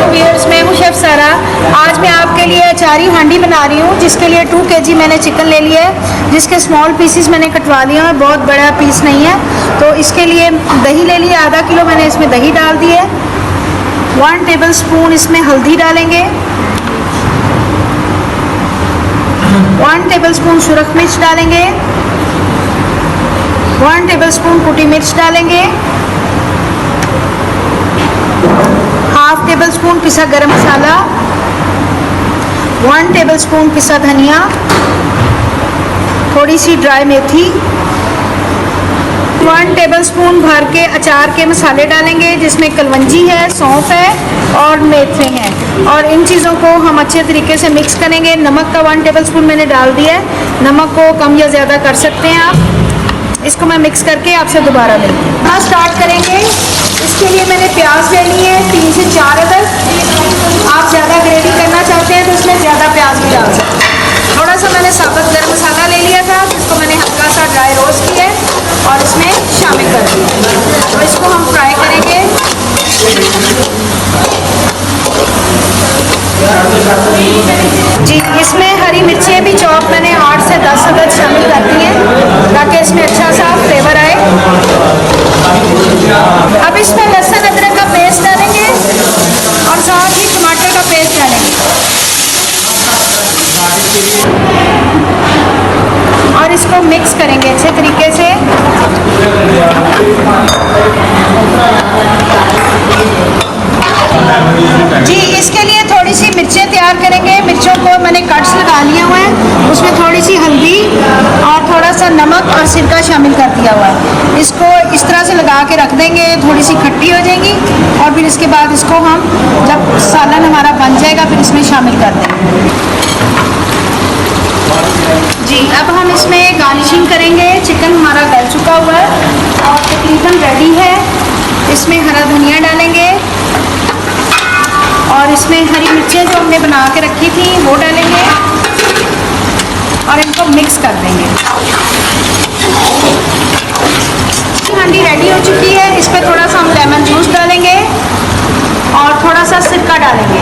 Viewers, मैं हूँ chef सारा। आज मैं आपके लिए अचारी हांडी बना रही हूँ, जिसके लिए 2 kg मैंने चिकन ले लिया है, जिसके स्मॉल पीसेस मैंने कटवा लिया है, बहुत बड़ा पीस नहीं है। तो इसके लिए दही ले लिया, आधा किलो मैंने इसमें दही डाल दी है। 1 टेबलस्पून इसमें हल्दी डालेंगे, 1 टेबलस्पून सुरख मिर्च डालेंगे, 1 टेबलस्पून कुटी मिर्च डालेंगे, हाफ टेबलस्पून पिसा गरम मसाला, 1 टेबलस्पून पिसा धनिया, थोड़ी सी ड्राई मेथी, 1 टेबलस्पून भर के अचार के मसाले डालेंगे, जिसमें कलवंजी है, सौंफ है और मेथी हैं। और इन चीज़ों को हम अच्छे तरीके से मिक्स करेंगे। नमक का 1 टेबलस्पून मैंने डाल दिया है, नमक को कम या ज़्यादा कर सकते हैं आप। इसको मैं मिक्स करके आपसे दोबारा मिलती हूँ। हाँ, स्टार्ट करेंगे। इसके लिए मैंने प्याज ले ली है 3 से 4 अदद। आप ज़्यादा ग्रेवी करना चाहते हैं तो इसमें ज़्यादा प्याज भी डाल सकते हैं। थोड़ा सा मैंने साबुत गरम मसाला ले लिया था, जिसको मैंने हल्का सा ड्राई रोस्ट किया है और इसमें शामिल कर दिया। तो इसको हम फ्राई करेंगे। जी, इसमें हरी मिर्चें भी चॉप मैंने 8 से 10 अदद शामिल कर दी हैं, ताकि इसमें अच्छा सा फ्लेवर आए। अब इसमें लहसुन अदरक का पेस्ट डालेंगे और साथ ही टमाटर का पेस्ट डालेंगे और इसको मिक्स करेंगे अच्छे तरीके से। जी, इसके लिए थोड़ी सी मिर्चें तैयार करेंगे। मिर्चों को मैंने कट्स लगा लिए हुए हैं, उसमें थोड़ी सी हल्दी और थोड़ा सा नमक और सिरका शामिल कर दिया हुआ है। इसको इस तरह से लगा के रख देंगे, थोड़ी सी खट्टी हो जाएगी और फिर इसके बाद इसको हम जब सालन हमारा बन जाएगा फिर इसमें शामिल कर देंगे। जी, अब हम इसमें गार्निशिंग करेंगे। चिकन हमारा गल चुका हुआ है और तकरीबन रेडी है। इसमें हरा धनिया डालेंगे और इसमें हरी मिर्चें जो हमने बना के रखी थी वो डालेंगे और इनको मिक्स कर देंगे। हांडी रेडी हो चुकी है। इस पर थोड़ा सा हम लेमन जूस डालेंगे और थोड़ा सा सिरका डालेंगे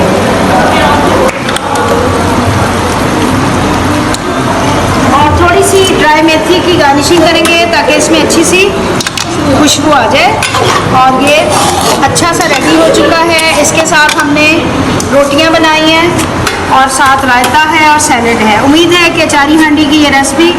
और थोड़ी सी ड्राई मेथी की गार्निशिंग करेंगे, ताकि इसमें अच्छी सी खुशबू आ जाए। और ये अच्छा सा रेडी हो चुका है। इसके साथ हमने रोटियां बनाई हैं और साथ रायता है और सैलेड है। उम्मीद है कि अचारी हांडी की ये रेसिपी